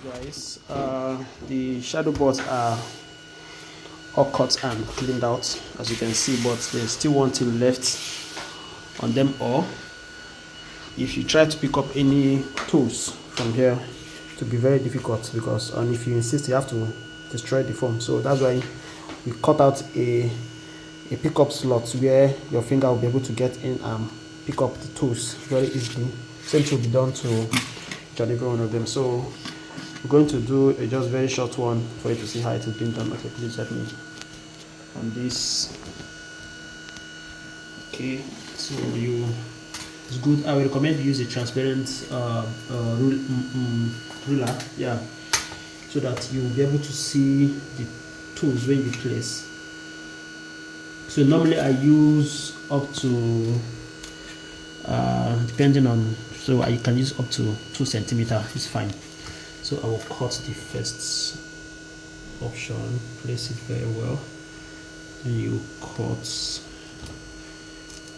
Guys, the shadow boards are all cut and cleaned out, as you can see, but there's still one thing left on them all. If you try to pick up any tools from here, it will be very difficult, because and if you insist, you have to destroy the foam. So that's why we cut out a pickup slot where your finger will be able to get in and pick up the tools very easily. Same thing will be done to each and every one of them. So we're going to do a just very short one for you to see how it is being done. Okay, please help me on this. Okay, so it's good. I will recommend you use a transparent ruler, yeah, so that you will be able to see the tools when you place. So normally I use up to depending on, so I can use up to 2 centimeters. It's fine. So I will cut the first option, place it very well, then you cut,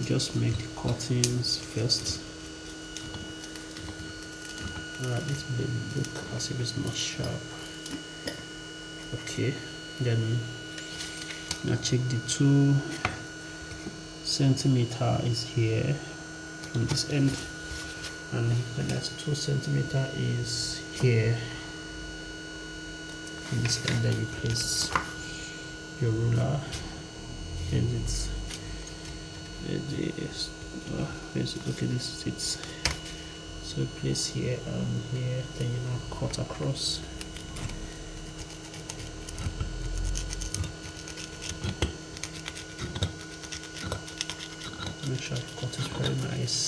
just make the cuttings first. Alright, this blade look as if it's not sharp. Okay, then now check the 2 centimeters is here from this end, and the next 2 centimeters is here in this end. Then you place your ruler, and it's okay, this sits, so place here and here, then you now cut across. Make sure the cut is very nice.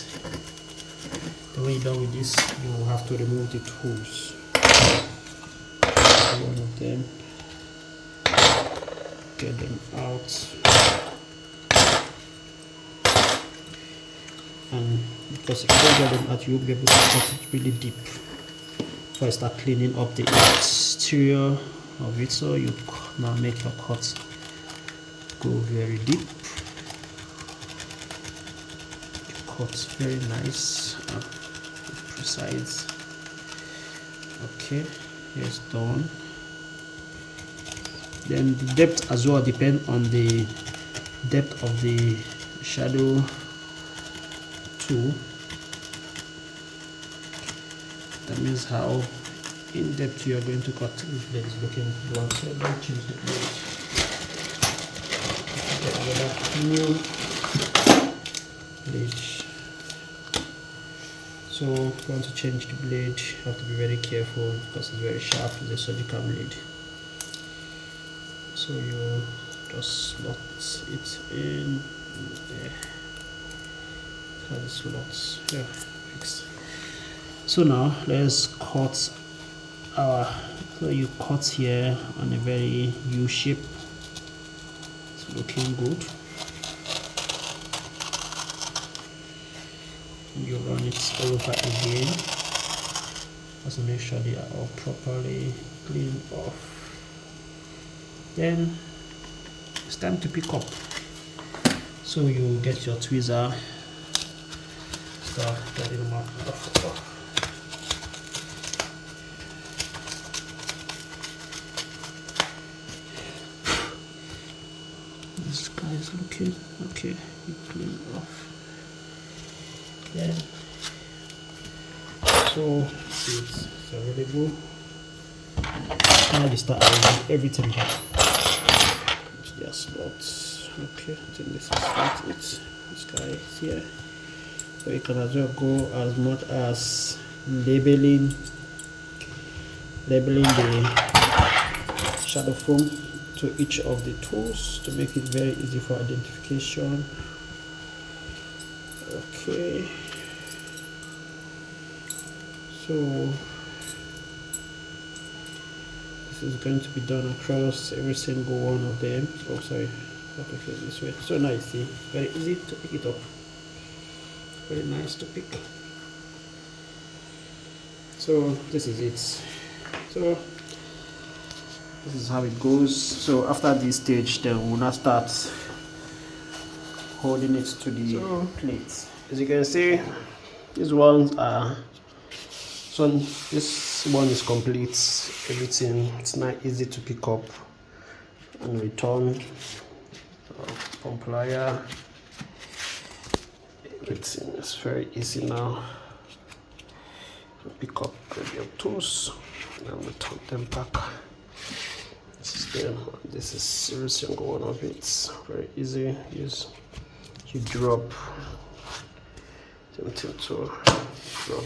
Then when you're done with this, you will have to remove the tools. One of them, get them out, and because if you don't get them out, you will be able to cut it really deep before I start cleaning up the exterior of it. So you now make your cut go very deep. Cut very nice, precise. Okay, it's done. Then the depth as well depends on the depth of the shadow tool. That means how in depth you are going to cut. This blade is looking blunt, so don't change the blade. Get another new blade. So if you want to change the blade, you have to be very careful because it's very sharp. It's a surgical blade. So you just slot it in there. It has slots. Yeah, fixed. So now let's cut our. So you cut here on a very U shape. It's looking good. You run it over again, just to make sure they are all properly cleaned off. Then it's time to pick up. So you get your tweezer, start getting them off. This guy is looking okay. You clean it off. Then so it's available. Now you start arranging everything back. Their slots. Okay, I think this is what it's. This guy is here. So you can as well go as much as labeling the shadow foam to each of the tools to make it very easy for identification. Okay, so this is going to be done across every single one of them. Oh, sorry, I have to face this way. So now you see, very easy to pick it up. Very nice to pick. So this is it. So this is how it goes. So after this stage, then we'll now start holding it to the plate. As you can see, these ones are So this one is complete. Everything, it's not easy to pick up and return. Pump plier, everything is very easy now. Pick up your tools and return them back. This is them. This is every single one of it. Very easy. Use. You drop something to drop.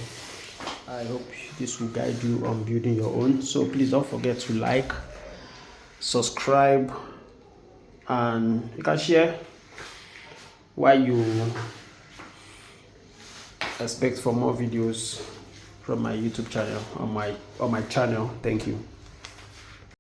I hope this will guide you on building your own. So please don't forget to like, subscribe, and you can share what you expect for more videos from my YouTube channel on my channel. Thank you.